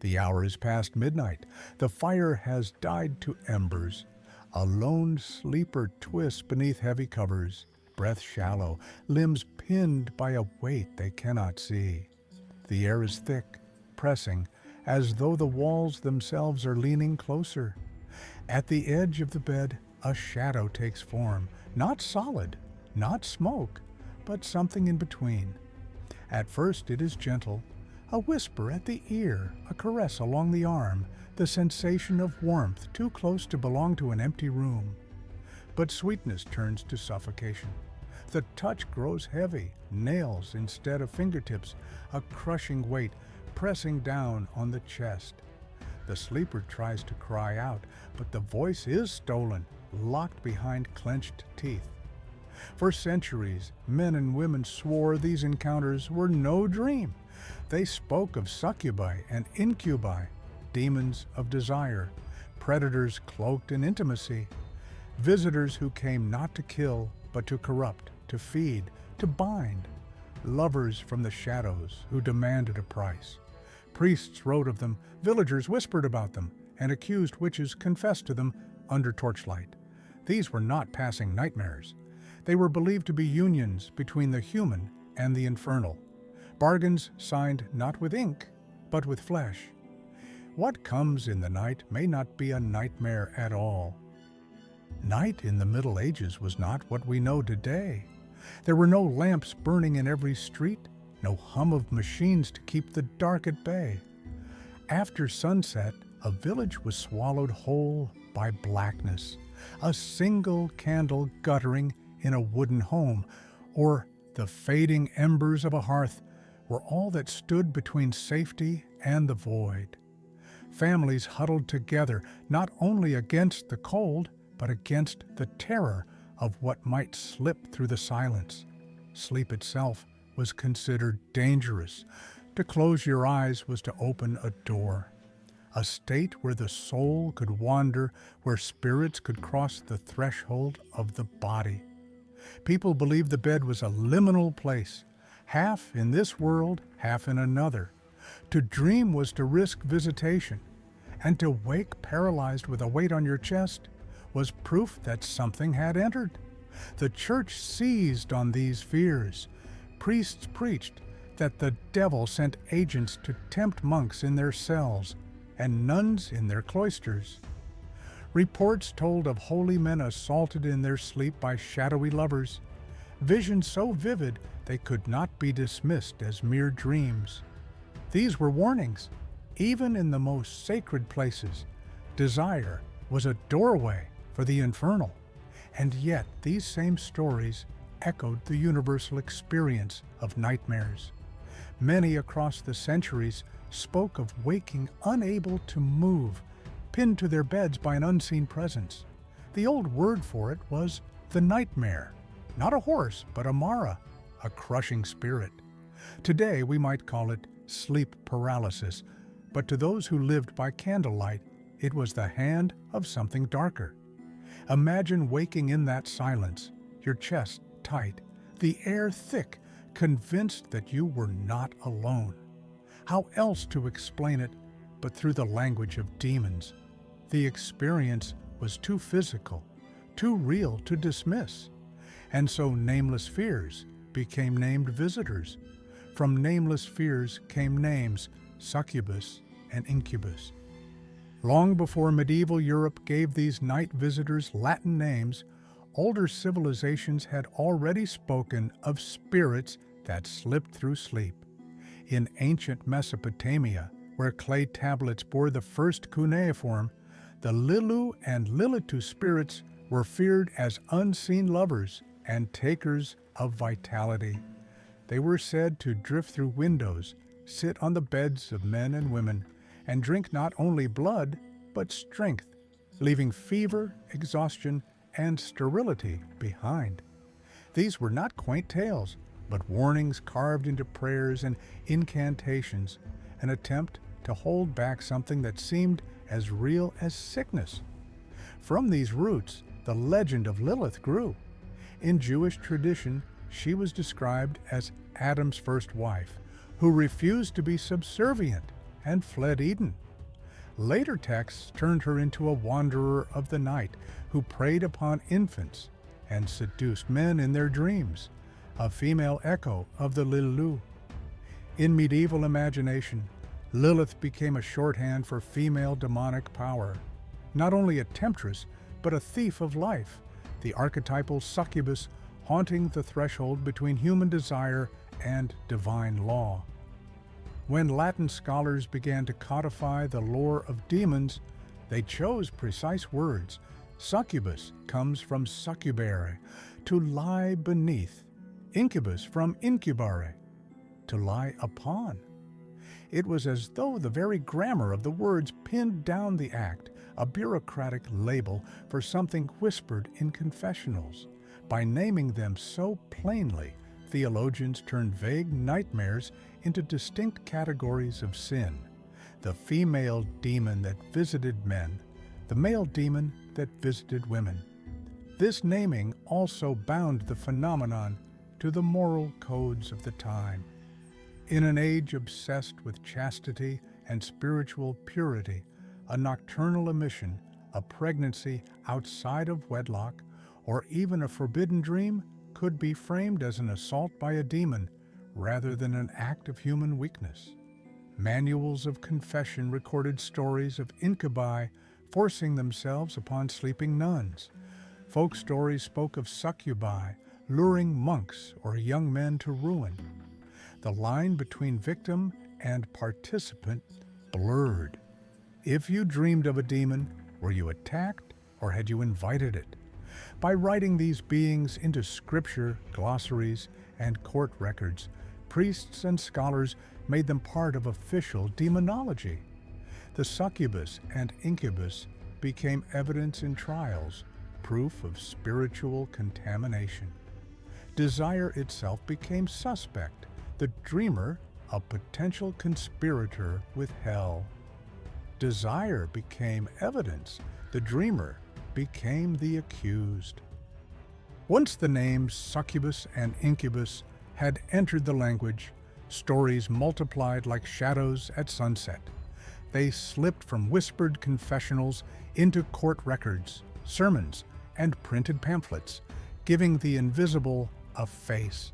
The hour is past midnight. The fire has died to embers. A lone sleeper twists beneath heavy covers, breath shallow, limbs pinned by a weight they cannot see. The air is thick, pressing, as though the walls themselves are leaning closer. At the edge of the bed, a shadow takes form, not solid, not smoke, but something in between. At first it is gentle, a whisper at the ear, a caress along the arm, the sensation of warmth too close to belong to an empty room. But sweetness turns to suffocation. The touch grows heavy, nails instead of fingertips, a crushing weight pressing down on the chest. The sleeper tries to cry out, but the voice is stolen, locked behind clenched teeth. For centuries, men and women swore these encounters were no dream. They spoke of succubi and incubi, demons of desire, predators cloaked in intimacy, visitors who came not to kill, but to corrupt, to feed, to bind, lovers from the shadows who demanded a price. Priests wrote of them, villagers whispered about them, and accused witches confessed to them under torchlight. These were not passing nightmares. They were believed to be unions between the human and the infernal, bargains signed not with ink, but with flesh. What comes in the night may not be a nightmare at all. Night in the Middle Ages was not what we know today. There were no lamps burning in every street, no hum of machines to keep the dark at bay. After sunset, a village was swallowed whole by blackness, a single candle guttering in a wooden home, or the fading embers of a hearth were all that stood between safety and the void. Families huddled together, not only against the cold, but against the terror of what might slip through the silence. Sleep itself was considered dangerous. To close your eyes was to open a door. A state where the soul could wander, where spirits could cross the threshold of the body. People believed the bed was a liminal place, half in this world, half in another. To dream was to risk visitation, and to wake paralyzed with a weight on your chest was proof that something had entered. The church seized on these fears. Priests preached that the devil sent agents to tempt monks in their cells and nuns in their cloisters. Reports told of holy men assaulted in their sleep by shadowy lovers, visions so vivid they could not be dismissed as mere dreams. These were warnings. Even in the most sacred places, desire was a doorway for the infernal. And yet these same stories echoed the universal experience of nightmares. Many across the centuries spoke of waking unable to move, pinned to their beds by an unseen presence. The old word for it was the nightmare, not a horse, but a mara, a crushing spirit. Today we might call it sleep paralysis, but to those who lived by candlelight, it was the hand of something darker. Imagine waking in that silence, your chest tight, the air thick, convinced that you were not alone. How else to explain it but through the language of demons? The experience was too physical, too real to dismiss. And so nameless fears became named visitors. From nameless fears came names, succubus and incubus. Long before medieval Europe gave these night visitors Latin names, older civilizations had already spoken of spirits that slipped through sleep. In ancient Mesopotamia, where clay tablets bore the first cuneiform, the Lilu and Lilitu spirits were feared as unseen lovers and takers of vitality. They were said to drift through windows, sit on the beds of men and women, and drink not only blood, but strength, leaving fever, exhaustion, and sterility behind. These were not quaint tales, but warnings carved into prayers and incantations, an attempt to hold back something that seemed as real as sickness. From these roots, the legend of Lilith grew. In Jewish tradition, she was described as Adam's first wife, who refused to be subservient and fled Eden. Later texts turned her into a wanderer of the night who preyed upon infants and seduced men in their dreams, a female echo of the Lilith. In medieval imagination, Lilith became a shorthand for female demonic power, not only a temptress, but a thief of life, the archetypal succubus haunting the threshold between human desire and divine law. When Latin scholars began to codify the lore of demons, they chose precise words. Succubus comes from succubere, to lie beneath. Incubus from incubare, to lie upon. It was as though the very grammar of the words pinned down the act, a bureaucratic label for something whispered in confessionals. By naming them so plainly, theologians turned vague nightmares into distinct categories of sin. The female demon that visited men, the male demon that visited women. This naming also bound the phenomenon to the moral codes of the time. In an age obsessed with chastity and spiritual purity, a nocturnal emission, a pregnancy outside of wedlock, or even a forbidden dream could be framed as an assault by a demon rather than an act of human weakness. Manuals of confession recorded stories of incubi forcing themselves upon sleeping nuns. Folk stories spoke of succubi luring monks or young men to ruin. The line between victim and participant blurred. If you dreamed of a demon, were you attacked or had you invited it? By writing these beings into scripture, glossaries, and court records, priests and scholars made them part of official demonology. The succubus and incubus became evidence in trials, proof of spiritual contamination. Desire itself became suspect, the dreamer a potential conspirator with hell. Desire became evidence, the dreamer became the accused. Once the names succubus and incubus had entered the language, stories multiplied like shadows at sunset. They slipped from whispered confessionals into court records, sermons, and printed pamphlets, giving the invisible a face.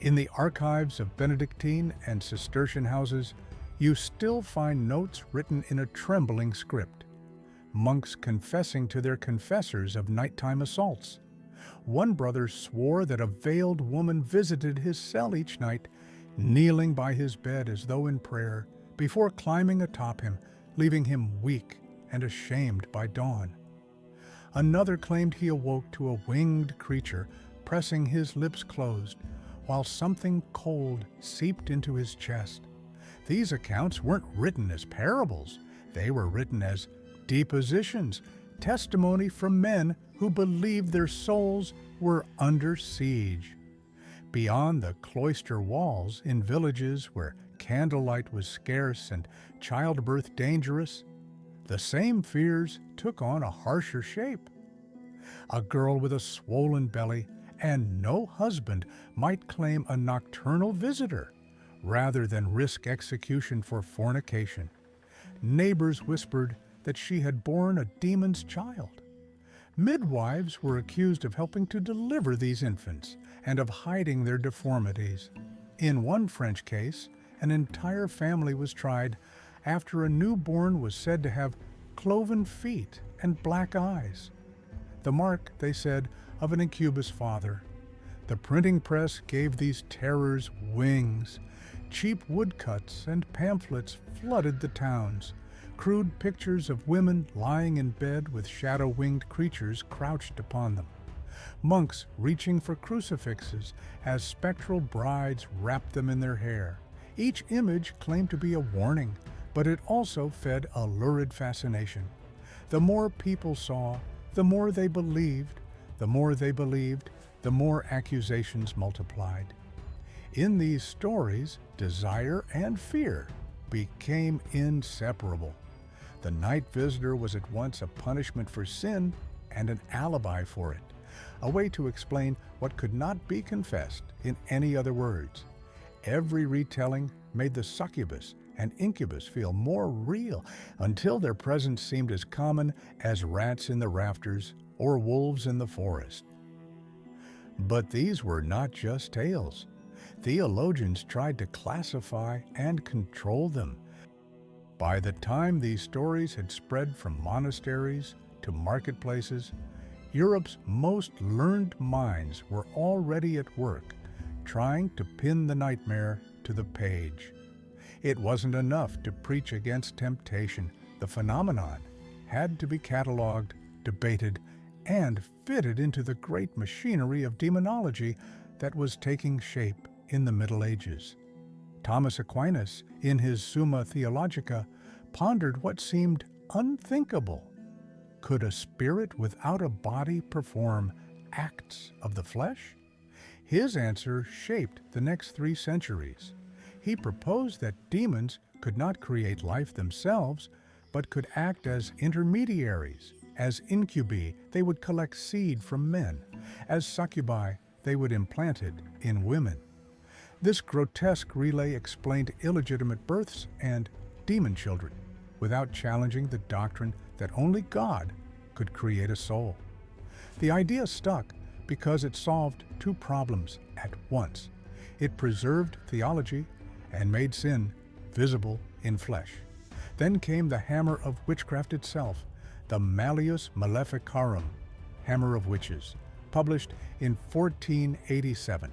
In the archives of Benedictine and Cistercian houses, you still find notes written in a trembling script. Monks confessing to their confessors of nighttime assaults. One brother swore that a veiled woman visited his cell each night, kneeling by his bed as though in prayer, before climbing atop him, leaving him weak and ashamed by dawn. Another claimed he awoke to a winged creature pressing his lips closed, while something cold seeped into his chest. These accounts weren't written as parables. They were written as depositions, testimony from men who believed their souls were under siege. Beyond the cloister walls, in villages where candlelight was scarce and childbirth dangerous, the same fears took on a harsher shape. A girl with a swollen belly and no husband might claim a nocturnal visitor, rather than risk execution for fornication. Neighbors whispered that she had borne a demon's child. Midwives were accused of helping to deliver these infants and of hiding their deformities. In one French case, an entire family was tried after a newborn was said to have cloven feet and black eyes. The mark, they said, of an incubus father. The printing press gave these terrors wings. Cheap woodcuts and pamphlets flooded the towns. Crude pictures of women lying in bed with shadow-winged creatures crouched upon them. Monks reaching for crucifixes as spectral brides wrapped them in their hair. Each image claimed to be a warning, but it also fed a lurid fascination. The more people saw, the more they believed. The more they believed, the more accusations multiplied. In these stories, desire and fear became inseparable. The night visitor was at once a punishment for sin and an alibi for it, a way to explain what could not be confessed in any other words. Every retelling made the succubus and incubus feel more real until their presence seemed as common as rats in the rafters or wolves in the forest. But these were not just tales. Theologians tried to classify and control them. By the time these stories had spread from monasteries to marketplaces, Europe's most learned minds were already at work, trying to pin the nightmare to the page. It wasn't enough to preach against temptation. The phenomenon had to be cataloged, debated, and fitted into the great machinery of demonology that was taking shape in the Middle Ages. Thomas Aquinas, in his Summa Theologica, pondered what seemed unthinkable. Could a spirit without a body perform acts of the flesh? His answer shaped the next 3 centuries. He proposed that demons could not create life themselves, but could act as intermediaries. As incubi, they would collect seed from men. As succubi, they would implant it in women. This grotesque relay explained illegitimate births and demon children, without challenging the doctrine that only God could create a soul. The idea stuck because it solved 2 problems at once. It preserved theology and made sin visible in flesh. Then came the hammer of witchcraft itself, the Malleus Maleficarum, Hammer of Witches, published in 1487.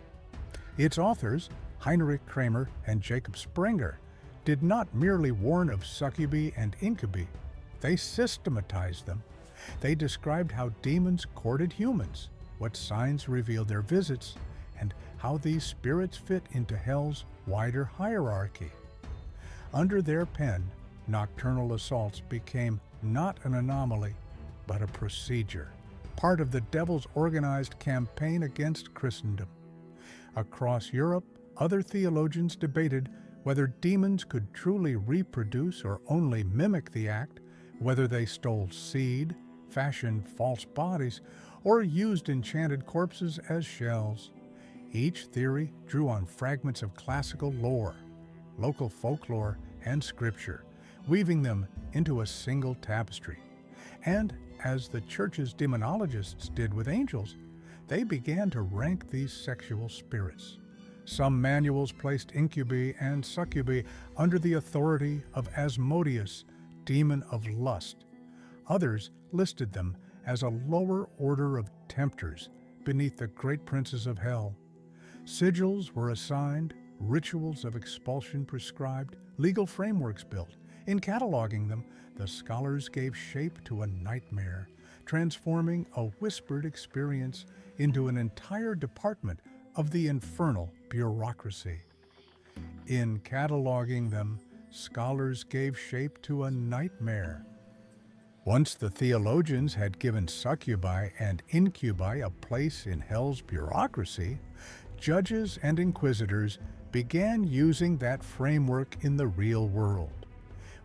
Its authors, Heinrich Kramer and Jacob Sprenger, did not merely warn of succubi and incubi, they systematized them. They described how demons courted humans, what signs revealed their visits, and how these spirits fit into hell's wider hierarchy. Under their pen, nocturnal assaults became not an anomaly, but a procedure, part of the devil's organized campaign against Christendom. Across Europe, other theologians debated whether demons could truly reproduce or only mimic the act, whether they stole seed, fashioned false bodies, or used enchanted corpses as shells. Each theory drew on fragments of classical lore, local folklore, and scripture, weaving them into a single tapestry. And as the church's demonologists did with angels, they began to rank these sexual spirits. Some manuals placed incubi and succubi under the authority of Asmodeus, demon of lust. Others listed them as a lower order of tempters beneath the great princes of hell. Sigils were assigned, rituals of expulsion prescribed, legal frameworks built. In cataloging them, the scholars gave shape to a nightmare, transforming a whispered experience into an entire department of the infernal bureaucracy. In cataloging them, scholars gave shape to a nightmare. Once the theologians had given succubi and incubi a place in hell's bureaucracy, judges and inquisitors began using that framework in the real world.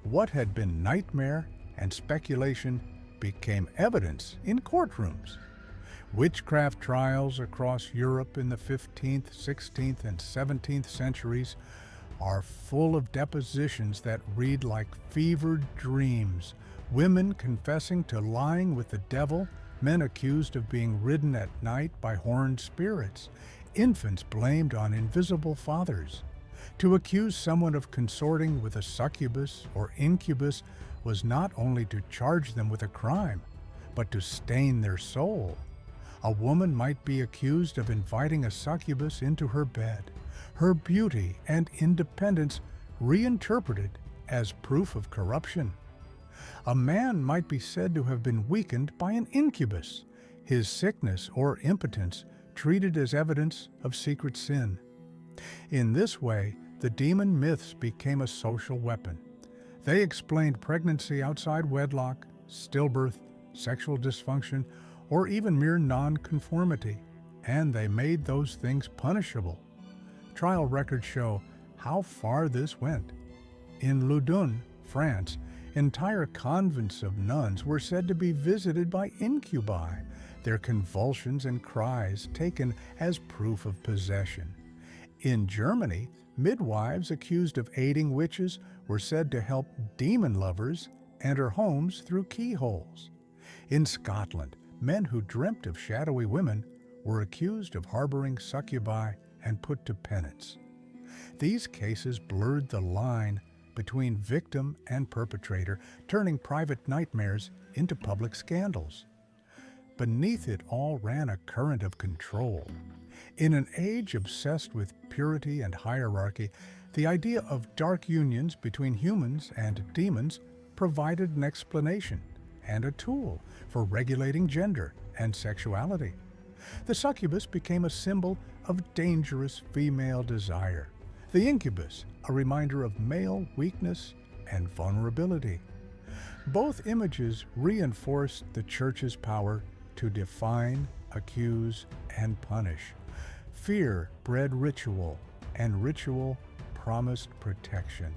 What had been nightmare and speculation became evidence in courtrooms. Witchcraft trials across Europe in the 15th, 16th, and 17th centuries are full of depositions that read like fevered dreams. Women confessing to lying with the devil, men accused of being ridden at night by horned spirits, infants blamed on invisible fathers. To accuse someone of consorting with a succubus or incubus was not only to charge them with a crime, but to stain their soul. A woman might be accused of inviting a succubus into her bed, her beauty and independence reinterpreted as proof of corruption. A man might be said to have been weakened by an incubus, his sickness or impotence treated as evidence of secret sin. In this way, the demon myths became a social weapon. They explained pregnancy outside wedlock, stillbirth, sexual dysfunction, or even mere nonconformity, and they made those things punishable. Trial records show how far this went. In Loudun, France, entire convents of nuns were said to be visited by incubi, their convulsions and cries taken as proof of possession. In Germany, midwives accused of aiding witches were said to help demon lovers enter homes through keyholes. In Scotland, men who dreamt of shadowy women were accused of harboring succubi and put to penance. These cases blurred the line between victim and perpetrator, turning private nightmares into public scandals. Beneath it all ran a current of control. In an age obsessed with purity and hierarchy, the idea of dark unions between humans and demons provided an explanation and a tool for regulating gender and sexuality. The succubus became a symbol of dangerous female desire. The incubus, a reminder of male weakness and vulnerability. Both images reinforced the Church's power to define, accuse, and punish. Fear bred ritual, and ritual promised protection.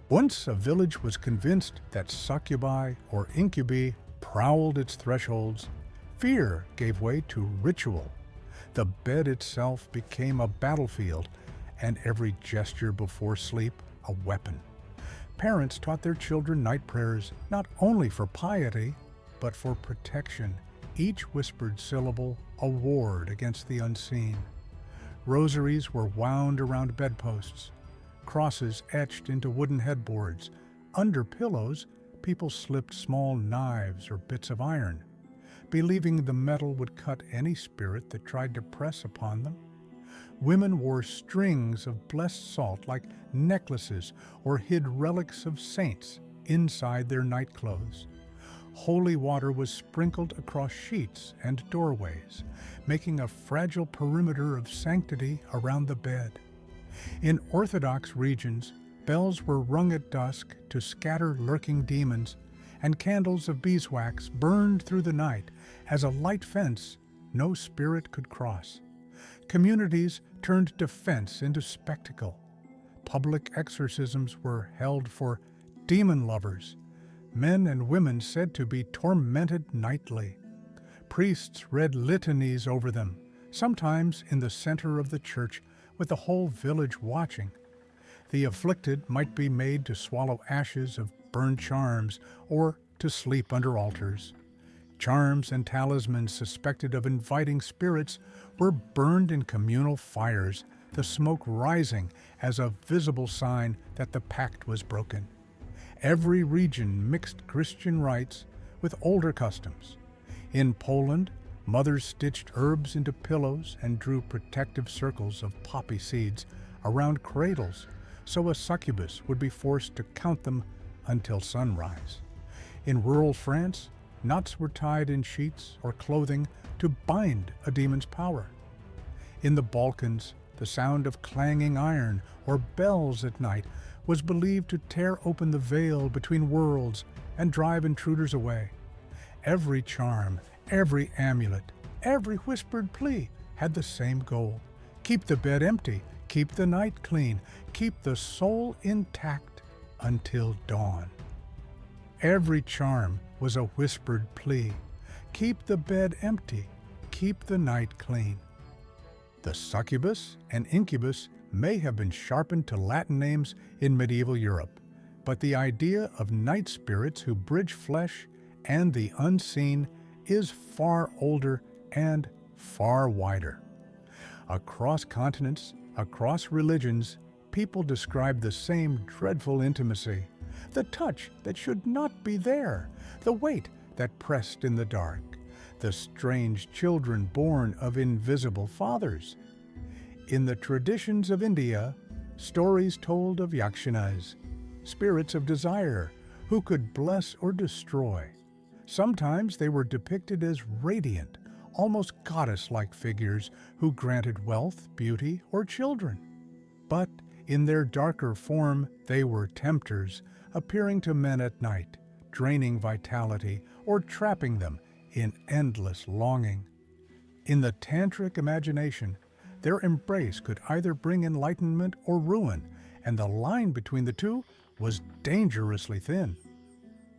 Once a village was convinced that succubi or incubi prowled its thresholds, fear gave way to ritual. The bed itself became a battlefield, and every gesture before sleep a weapon. Parents taught their children night prayers not only for piety, but for protection, each whispered syllable a ward against the unseen. Rosaries were wound around bedposts, crosses etched into wooden headboards. Under pillows, people slipped small knives or bits of iron, believing the metal would cut any spirit that tried to press upon them. Women wore strings of blessed salt like necklaces or hid relics of saints inside their nightclothes. Holy water was sprinkled across sheets and doorways, making a fragile perimeter of sanctity around the bed. In Orthodox regions, bells were rung at dusk to scatter lurking demons, and candles of beeswax burned through the night as a light fence no spirit could cross. Communities turned defense into spectacle. Public exorcisms were held for demon lovers, men and women said to be tormented nightly. Priests read litanies over them, sometimes in the center of the church, with the whole village watching. The afflicted might be made to swallow ashes of burned charms or to sleep under altars. Charms and talismans suspected of inviting spirits were burned in communal fires, the smoke rising as a visible sign that the pact was broken. Every region mixed Christian rites with older customs. In Poland, mothers stitched herbs into pillows and drew protective circles of poppy seeds around cradles, so a succubus would be forced to count them until sunrise. In rural France, knots were tied in sheets or clothing to bind a demon's power. In the Balkans, the sound of clanging iron or bells at night was believed to tear open the veil between worlds and drive intruders away. Every charm, every amulet, every whispered plea had the same goal: keep the bed empty, keep the night clean, keep the soul intact until dawn. Every charm was a whispered plea: keep the bed empty, keep the night clean. The succubus and incubus may have been sharpened to Latin names in medieval Europe, but the idea of night spirits who bridge flesh and the unseen is far older and far wider. Across continents, across religions, people describe the same dreadful intimacy: the touch that should not be there, the weight that pressed in the dark, the strange children born of invisible fathers. In the traditions of India, stories told of yakshanas, spirits of desire, who could bless or destroy. Sometimes they were depicted as radiant, almost goddess-like figures who granted wealth, beauty, or children. But in their darker form, they were tempters, appearing to men at night, draining vitality or trapping them in endless longing. In the tantric imagination, their embrace could either bring enlightenment or ruin, and the line between the two was dangerously thin.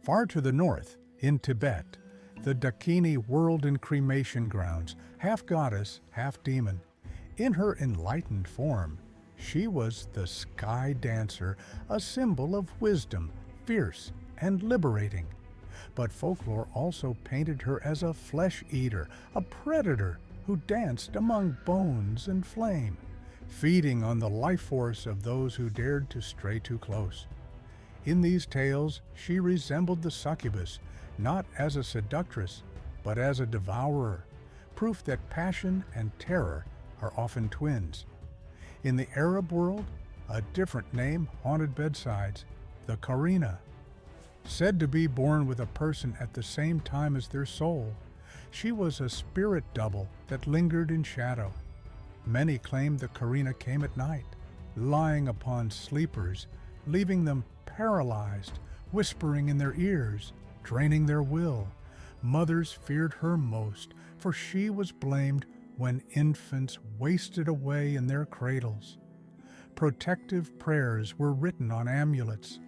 Far to the north, in Tibet, the Dakini whirled in cremation grounds, half goddess, half demon. In her enlightened form, she was the sky dancer, a symbol of wisdom, fierce and liberating. But folklore also painted her as a flesh-eater, a predator who danced among bones and flame, feeding on the life force of those who dared to stray too close. In these tales, she resembled the succubus, not as a seductress, but as a devourer, proof that passion and terror are often twins. In the Arab world, a different name haunted bedsides, the Qarina. Said to be born with a person at the same time as their soul, she was a spirit double that lingered in shadow. Many claimed the Qarina came at night, lying upon sleepers, leaving them paralyzed, whispering in their ears, draining their will. Mothers feared her most, for she was blamed when infants wasted away in their cradles. Protective prayers were written on amulets,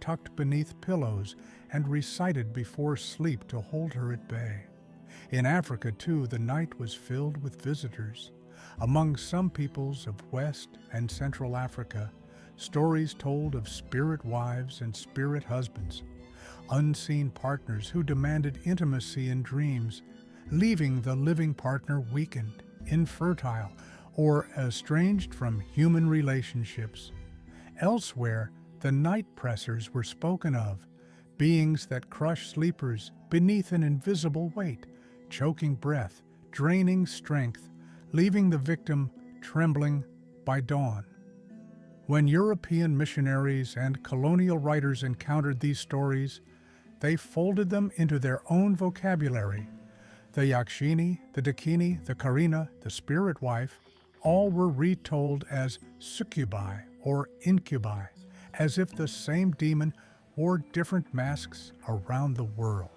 tucked beneath pillows, and recited before sleep to hold her at bay. In Africa, too, the night was filled with visitors. Among some peoples of West and Central Africa, stories told of spirit wives and spirit husbands, unseen partners who demanded intimacy in dreams, leaving the living partner weakened, infertile, or estranged from human relationships. Elsewhere, the night pressers were spoken of, beings that crush sleepers beneath an invisible weight, choking breath, draining strength, leaving the victim trembling by dawn. When European missionaries and colonial writers encountered these stories, they folded them into their own vocabulary. The Yakshini, the Dakini, the Qarina, the spirit wife, all were retold as Succubi or Incubi, as if the same demon wore different masks around the world.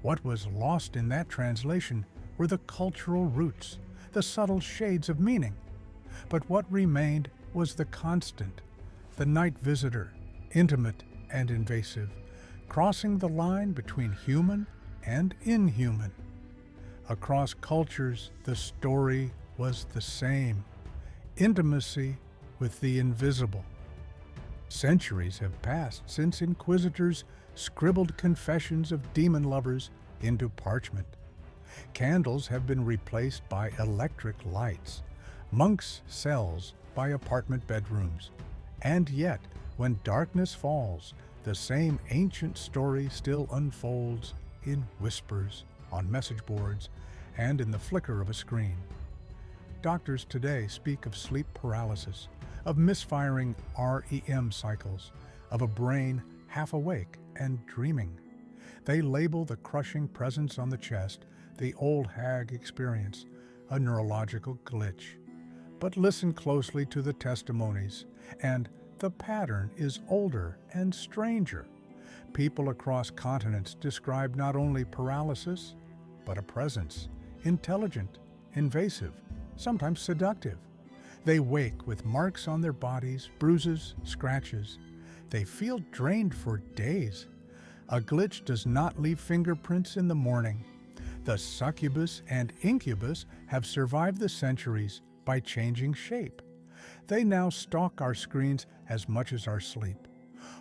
What was lost in that translation were the cultural roots, the subtle shades of meaning. But what remained was the constant, the night visitor, intimate and invasive, crossing the line between human and inhuman. Across cultures, the story was the same: intimacy with the invisible. Centuries have passed since inquisitors scribbled confessions of demon lovers into parchment. Candles have been replaced by electric lights, monks' cells by apartment bedrooms. And yet, when darkness falls, the same ancient story still unfolds in whispers, on message boards, and in the flicker of a screen. Doctors today speak of sleep paralysis, of misfiring REM cycles, of a brain half awake and dreaming. They label the crushing presence on the chest the old hag experience, a neurological glitch. But listen closely to the testimonies, and the pattern is older and stranger. People across continents describe not only paralysis, but a presence, intelligent, invasive, sometimes seductive. They wake with marks on their bodies, bruises, scratches. They feel drained for days. A glitch does not leave fingerprints in the morning. The succubus and incubus have survived the centuries by changing shape. They now stalk our screens as much as our sleep.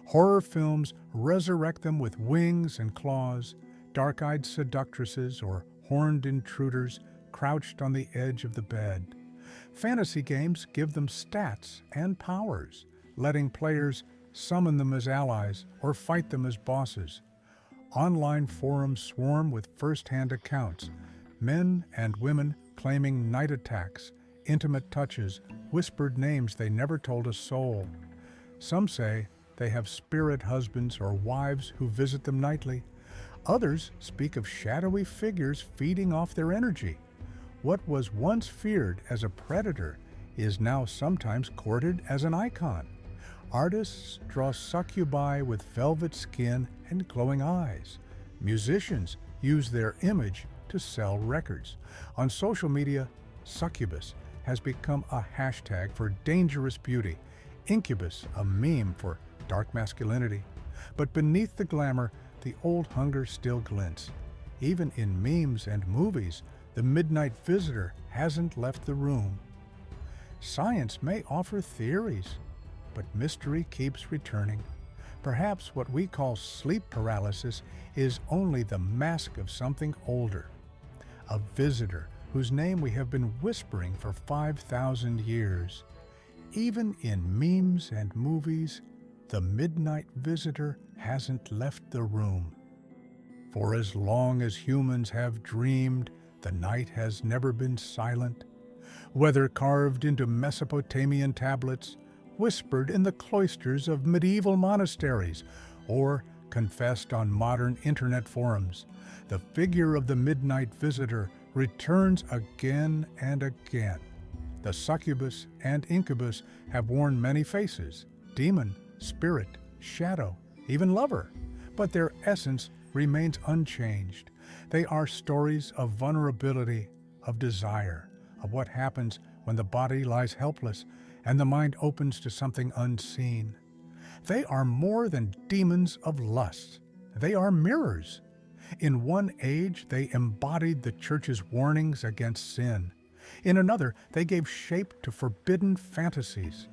Horror films resurrect them with wings and claws, dark-eyed seductresses or horned intruders crouched on the edge of the bed. Fantasy games give them stats and powers, letting players summon them as allies or fight them as bosses. Online forums swarm with first-hand accounts, men and women claiming night attacks, intimate touches, whispered names they never told a soul. Some say they have spirit husbands or wives who visit them nightly. Others speak of shadowy figures feeding off their energy. What was once feared as a predator is now sometimes courted as an icon. Artists draw succubi with velvet skin and glowing eyes. Musicians use their image to sell records. On social media, succubus has become a hashtag for dangerous beauty, incubus a meme for dark masculinity. But beneath the glamour, the old hunger still glints. Even in memes and movies, the midnight visitor hasn't left the room. Science may offer theories, but mystery keeps returning. Perhaps what we call sleep paralysis is only the mask of something older. A visitor whose name we have been whispering for 5,000 years. Even in memes and movies, the midnight visitor hasn't left the room. For as long as humans have dreamed, the night has never been silent. Whether carved into Mesopotamian tablets, whispered in the cloisters of medieval monasteries, or confessed on modern internet forums, the figure of the midnight visitor returns again and again. The succubus and incubus have worn many faces: demon, spirit, shadow, even lover, but their essence remains unchanged. They are stories of vulnerability, of desire, of what happens when the body lies helpless and the mind opens to something unseen. They are more than demons of lust. They are mirrors. In one age, they embodied the church's warnings against sin. In another, they gave shape to forbidden fantasies.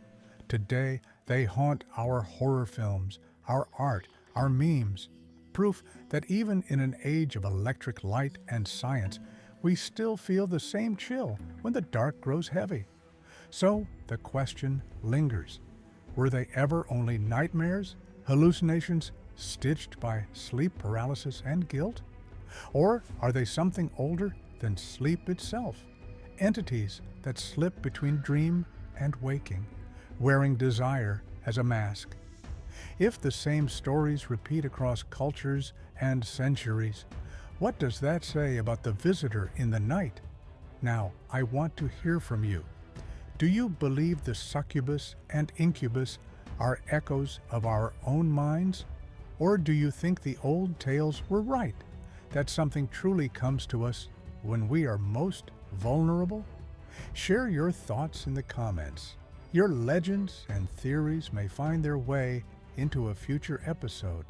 Today, they haunt our horror films, our art, our memes, proof that even in an age of electric light and science, we still feel the same chill when the dark grows heavy. So the question lingers: were they ever only nightmares, hallucinations stitched by sleep paralysis and guilt? Or are they something older than sleep itself? Entities that slip between dream and waking, wearing desire as a mask. If the same stories repeat across cultures and centuries, what does that say about the visitor in the night? Now, I want to hear from you. Do you believe the succubus and incubus are echoes of our own minds? Or do you think the old tales were right, that something truly comes to us when we are most vulnerable? Share your thoughts in the comments. Your legends and theories may find their way into a future episode.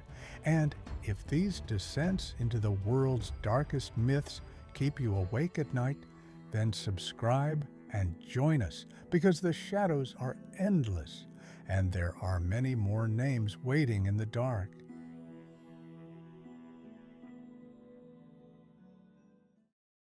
And if these descents into the world's darkest myths keep you awake at night, then subscribe and join us, because the shadows are endless and there are many more names waiting in the dark.